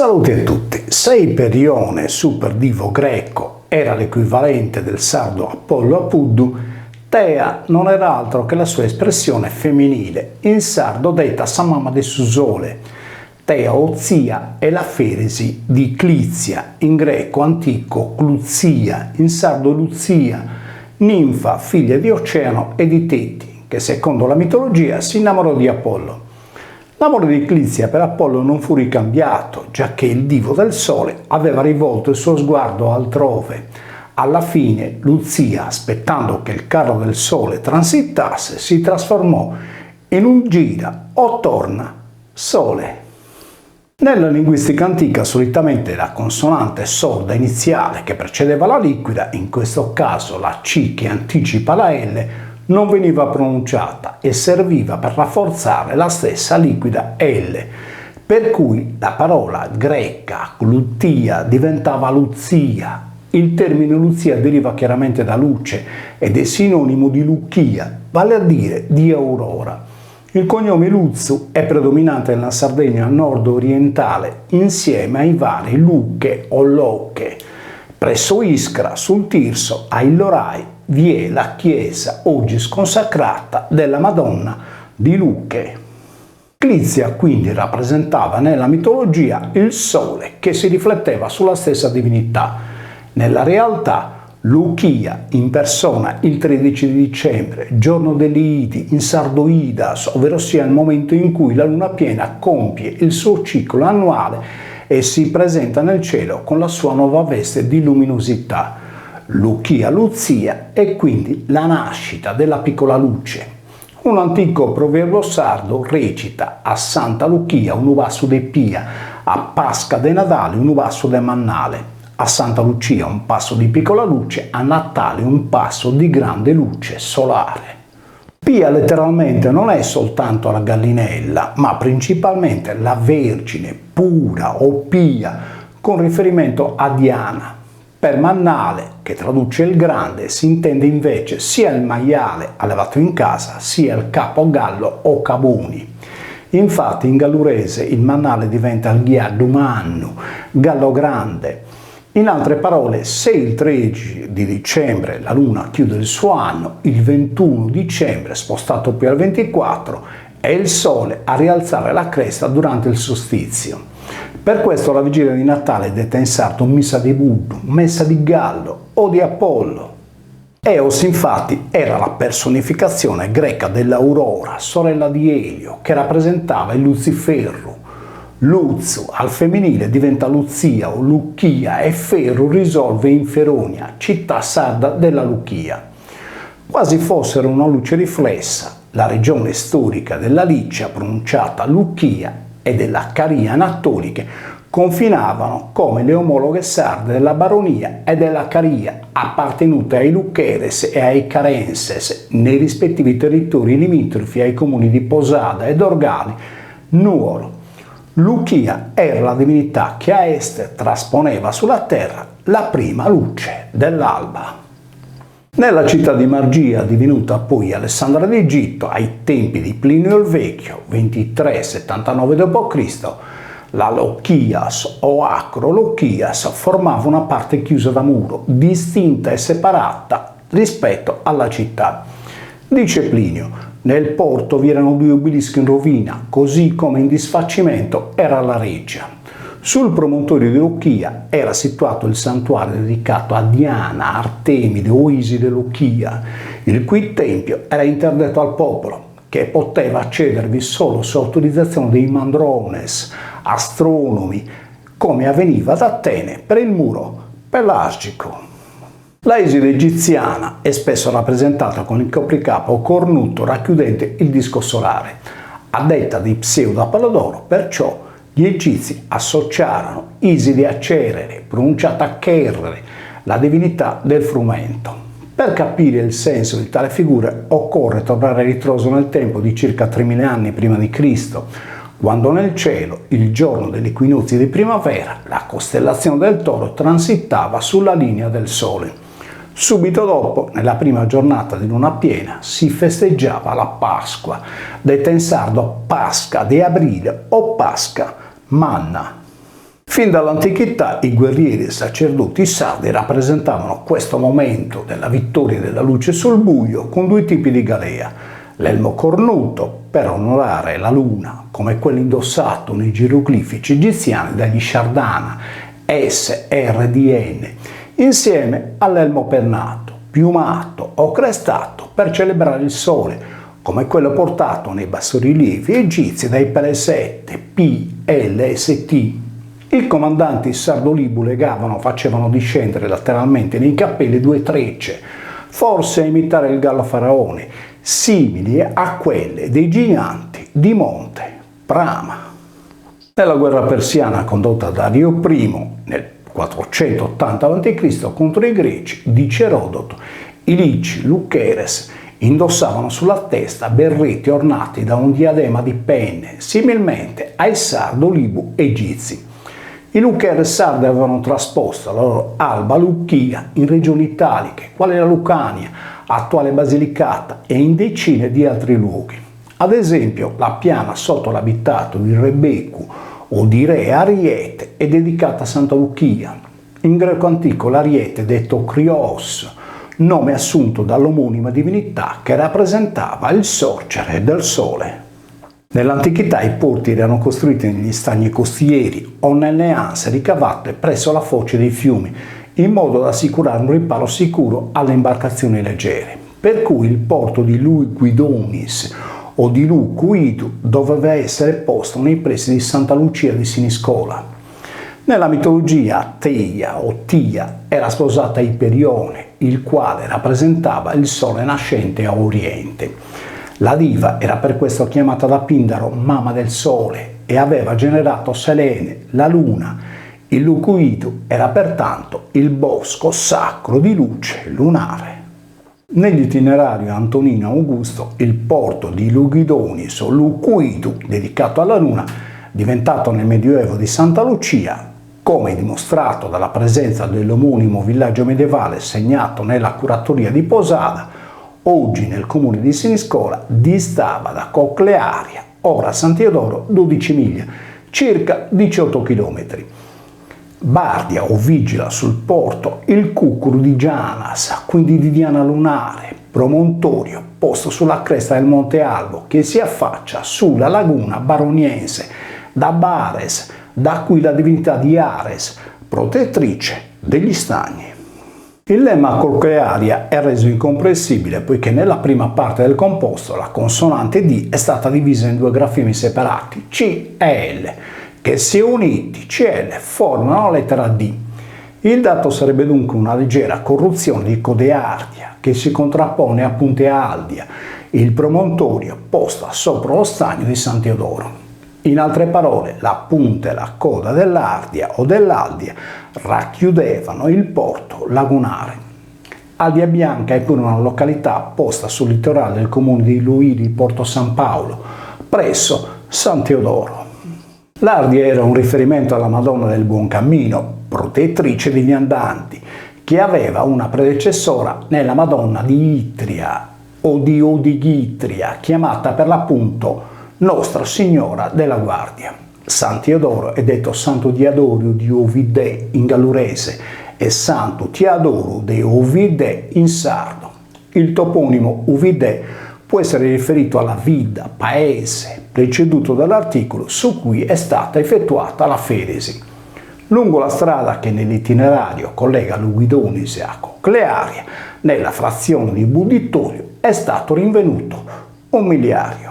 Salute a tutti! Se Iperione, super divo greco, era l'equivalente del sardo Apollo Apuddu, Tea non era altro che la sua espressione femminile, in sardo detta Samama de Susole. Tea o zia è la feresi di Clizia, in greco antico Cluzia, in sardo Luzia, ninfa, figlia di Oceano e di Teti, che secondo la mitologia si innamorò di Apollo. L'amore di Clizia per Apollo non fu ricambiato, giacché il divo del sole aveva rivolto il suo sguardo altrove. Alla fine Luzia, aspettando che il carro del sole transitasse, si trasformò in un gira o torna sole. Nella linguistica antica solitamente la consonante sorda iniziale che precedeva la liquida, in questo caso la C che anticipa la L, non veniva pronunciata e serviva per rafforzare la stessa liquida L, per cui la parola greca glutia diventava luzia. Il termine luzia deriva chiaramente da luce ed è sinonimo di lucchia, vale a dire di aurora. Il cognome Luzzu è predominante nella Sardegna nord-orientale insieme ai vari Lucche o Locche. Presso Ischra, sul Tirso, a Illorai, vi è la chiesa oggi sconsacrata della Madonna di Lucche. Clizia quindi rappresentava nella mitologia il sole che si rifletteva sulla stessa divinità. Nella realtà Luchia impersona il 13 di dicembre, giorno delle Idi, in Sardoidas, ovvero sia il momento in cui la luna piena compie il suo ciclo annuale e si presenta nel cielo con la sua nuova veste di luminosità. Luchia Luzia è quindi la nascita della piccola luce. Un antico proverbio sardo recita: a Santa Luchia un uvasso de Pia, a Pasca de Natale un uvasso de Mannale. A Santa Lucia un passo di piccola luce, a Natale un passo di grande luce solare. Pia letteralmente non è soltanto la gallinella, ma principalmente la Vergine pura o pia, con riferimento a Diana. Per Mannale, che traduce il grande, si intende invece sia il maiale allevato in casa, sia il capogallo o cabuni. Infatti in gallurese il mannale diventa il ghiadumannu, gallo grande. In altre parole, se il 13 di dicembre la luna chiude il suo anno, il 21 dicembre, spostato poi al 24, è il sole a rialzare la cresta durante il solstizio. Per questo la vigilia di Natale è detta in sardo missa di Buddu, messa di Gallo o di Apollo. Eos infatti era la personificazione greca dell'Aurora, sorella di Elio, che rappresentava il Luciferro. Luzzu al femminile diventa Luzia o Lucchia e Ferru risolve in Feronia, città sarda della Lucchia. Quasi fossero una luce riflessa, la regione storica della Licia, pronunciata Lucchia, e della Caria Anatoliche confinavano come le omologhe sarde della Baronia e della Caria, appartenute ai Luccheres e ai Carenses, nei rispettivi territori limitrofi ai comuni di Posada ed Orgali, Nuoro. Luchia era la divinità che a est trasponeva sulla terra la prima luce dell'alba. Nella città di Margia, divenuta poi Alessandria d'Egitto ai tempi di Plinio il Vecchio, 23-79 d.C., la Lochias o Acro-Lochias formava una parte chiusa da muro, distinta e separata rispetto alla città. Dice Plinio: nel porto vi erano 2 obelischi in rovina, così come in disfacimento era la reggia. Sul promontorio di Lochia era situato il santuario dedicato a Diana, Artemide o Iside Lochia, il cui tempio era interdetto al popolo, che poteva accedervi solo su autorizzazione dei mandrones, astronomi, come avveniva ad Atene per il muro pelasgico. La Iside egiziana è spesso rappresentata con il copricapo cornuto racchiudente il disco solare. A detta di Pseudo-Apollodoro, perciò, gli egizi associarono Iside a Cerere, pronunciata Cherere, la divinità del frumento. Per capire il senso di tale figura occorre tornare a ritroso nel tempo di circa 3000 anni prima di Cristo, quando nel cielo, il giorno dell'equinozio di primavera, la costellazione del Toro transitava sulla linea del Sole. Subito dopo, nella prima giornata di luna piena, si festeggiava la Pasqua, detta in sardo Pasca de Aprile o Pasca Manna. Fin dall'antichità i guerrieri e i sacerdoti sardi rappresentavano questo momento della vittoria della luce sul buio con due tipi di galea: l'elmo cornuto per onorare la luna, come quello indossato nei geroglifici egiziani dagli Shardana SRDN, insieme all'elmo pennato, piumato o crestato per celebrare il sole, come quello portato nei bassorilievi egizi dai PL7 PLST. I comandanti sardolibu legavano, facevano discendere lateralmente nei cappelli due trecce, forse a imitare il gallo faraone, simili a quelle dei giganti di Monte Brama. Nella guerra persiana condotta da Dario I nel 480 a.C. contro i greci, dice Erodoto, i lici Luceres indossavano sulla testa berretti ornati da un diadema di penne, similmente ai sardolibu egizi. I Luceres sardi avevano trasposto la loro alba Luchia in regioni italiche, quali la Lucania, attuale Basilicata, e in decine di altri luoghi. Ad esempio, la piana sotto l'abitato di Rebecu o di Re Ariete è dedicata a Santa Luchia. In greco antico l'Ariete, detto Krios, nome assunto dall'omonima divinità che rappresentava il sorgere del sole. Nell'antichità i porti erano costruiti negli stagni costieri o nelle anse ricavate presso la foce dei fiumi, in modo da assicurare un riparo sicuro alle imbarcazioni leggere. Per cui il porto di Luguidonis o di Lucuidu doveva essere posto nei pressi di Santa Lucia di Siniscola. Nella mitologia Teia o Tia era sposata a Iperione, il quale rappresentava il sole nascente a oriente. La diva era per questo chiamata da Pindaro mamma del sole e aveva generato Selene, la luna. Il Lucuidu era pertanto il bosco sacro di luce lunare. Nell'itinerario Antonino Augusto, il porto di Luguidonis o Lucuidu, dedicato alla luna, diventato nel Medioevo di Santa Lucia, come dimostrato dalla presenza dell'omonimo villaggio medievale segnato nella curatoria di Posada, oggi nel comune di Siniscola, distava da Coclearia, ora San Teodoro, 12 miglia, circa 18 km. Bardia o vigila sul porto il Cucuru di Gianas, quindi di Diana lunare, promontorio posto sulla cresta del Monte Albo che si affaccia sulla laguna baroniense da Bares, da cui la divinità di Ares, protettrice degli stagni. Il lemma Coclearia è reso incomprensibile poiché nella prima parte del composto la consonante D è stata divisa in due grafemi separati, C e L, che se uniti CL formano la lettera D. Il dato sarebbe dunque una leggera corruzione di Codeardia, che si contrappone a Punte Aldia, il promontorio posto sopra lo stagno di San Teodoro. In altre parole, la punta e la coda dell'Ardia o dell'Aldia racchiudevano il porto lagunare. Aldia Bianca è pure una località posta sul litorale del comune di Luiri, Porto San Paolo, presso San Teodoro. L'Ardia era un riferimento alla Madonna del Buon Cammino, protettrice degli andanti, che aveva una predecessora nella Madonna di Itria o di Odighitria, chiamata per l'appunto Nostra Signora della Guardia. San Teodoro è detto Santo Diadorio di Ovidè in gallurese e Santo Teodoro de Ovidè in sardo. Il toponimo Ovidè può essere riferito alla villa, paese, preceduto dall'articolo su cui è stata effettuata la feresi. Lungo la strada che nell'itinerario collega Luguidonis a Coclearia, nella frazione di Budittorio, è stato rinvenuto un miliario.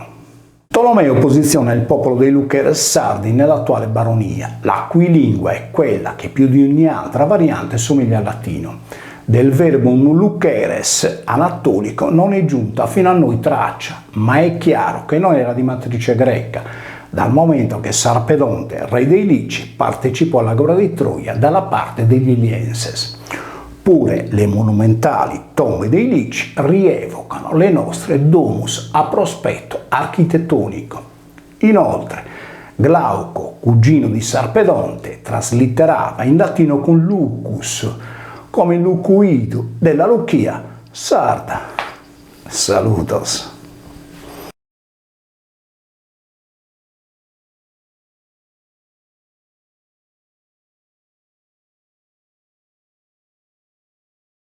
Tolomeo posiziona il popolo dei Luceres sardi nell'attuale baronia, la cui lingua è quella che più di ogni altra variante somiglia al latino. Del verbum Luceres anatolico non è giunta fino a noi traccia, ma è chiaro che non era di matrice greca, dal momento che Sarpedonte, re dei Lici, partecipò alla guerra di Troia dalla parte degli Ilienses. Pure le monumentali tombe dei Lici rievocano le nostre domus a prospetto architettonico. Inoltre, Glauco, cugino di Sarpedonte, traslitterava in latino con Lucus, come il Lucuidu della Luchia sarda. Salutos.